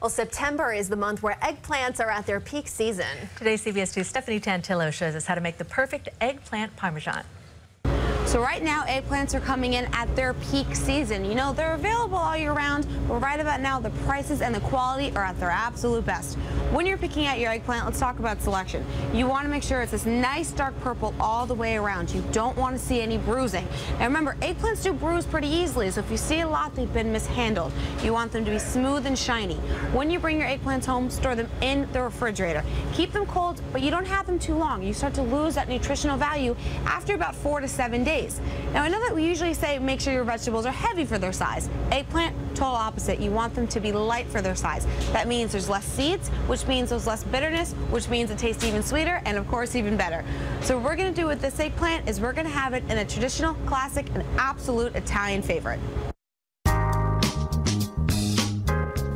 Well, September is the month where eggplants are at their peak season. Today's CBS 2's Stephanie Tantillo shows us how to make the perfect eggplant parmesan. So right now, eggplants are coming in at their peak season. You know, they're available all year round, but right about now, the prices and the quality are at their absolute best. When you're picking out your eggplant, let's talk about selection. You want to make sure it's this nice dark purple all the way around. You don't want to see any bruising. Now remember, eggplants do bruise pretty easily, so if you see a lot, they've been mishandled. You want them to be smooth and shiny. When you bring your eggplants home, store them in the refrigerator. Keep them cold, but you don't have them too long. You start to lose that nutritional value after about 4 to 7 days. Now, I know that we usually say make sure your vegetables are heavy for their size. Eggplant, total opposite. You want them to be light for their size. That means there's less seeds, which means there's less bitterness, which means it tastes even sweeter and, of course, even better. So what we're going to do with this eggplant is we're going to have it in a traditional, classic, and absolute Italian favorite.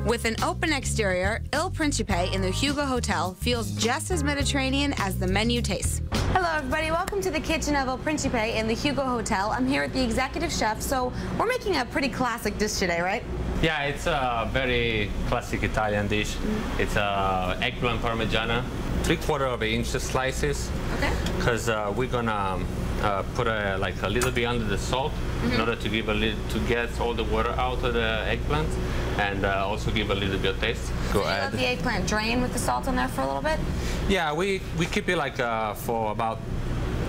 With an open exterior, Il Principe in the Hugo Hotel feels just as Mediterranean as the menu tastes. Hello everybody, welcome to the kitchen of Il Principe in the Hugo Hotel. I'm here with the executive chef, so we're making a pretty classic dish today, right? Yeah, it's a very classic Italian dish. It's eggplant parmigiana, 3/4 inch slices. Okay. Because we're gonna put a little bit under the salt in order to give to get all the water out of the eggplant and also give a little bit of taste. Go ahead. Let the eggplant drain with the salt in there for a little bit? Yeah, we keep it for about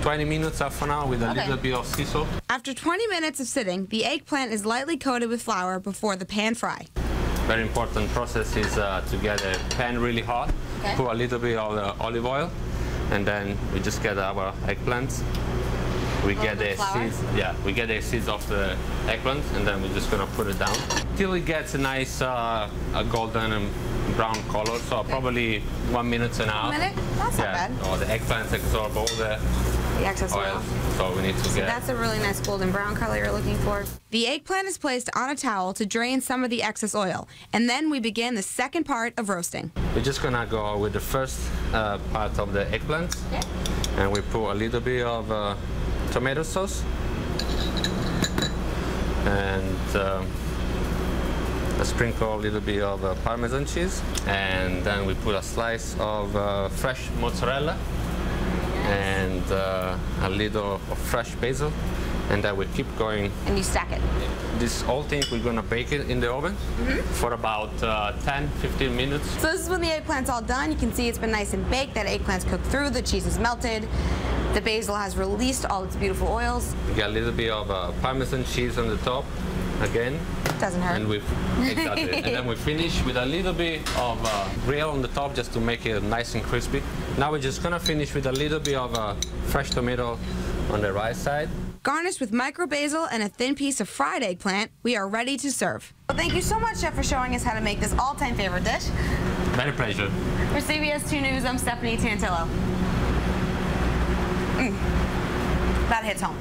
20 minutes, half an hour with a little bit of sea salt. After 20 minutes of sitting, the eggplant is lightly coated with flour before the pan fry. Very important process is to get a pan really hot, put a little bit of olive oil, and then we just get our eggplants. We get the seeds, we get the seeds of the eggplant, and then we're just gonna put it down till it gets a nice a golden and brown color. So probably 1 minute and a half. 1 minute? That's not bad. Oh, the eggplants absorb all the excess oil. So we need to get. That's a really nice golden brown color you're looking for. The eggplant is placed on a towel to drain some of the excess oil, and then we begin the second part of roasting. We're just gonna go with the first part of the eggplant, and we put a little bit of tomato sauce and a sprinkle a little bit of Parmesan cheese, and then we put a slice of fresh mozzarella and a little of fresh basil, and then we keep going. And you stack it. This whole thing, we're gonna bake it in the oven for about 10-15 minutes. So this is when the eggplant's all done. You can see it's been nice and baked. That eggplant's cooked through, the cheese is melted. The basil has released all its beautiful oils. We got a little bit of Parmesan cheese on the top, again. Doesn't hurt. And and then we finish with a little bit of grill on the top just to make it nice and crispy. Now we're just gonna finish with a little bit of fresh tomato on the right side. Garnished with micro basil and a thin piece of fried eggplant, we are ready to serve. Well, thank you so much, Chef, for showing us how to make this all-time favorite dish. Very pleasure. For CBS 2 News, I'm Stephanie Tantillo. That hits home.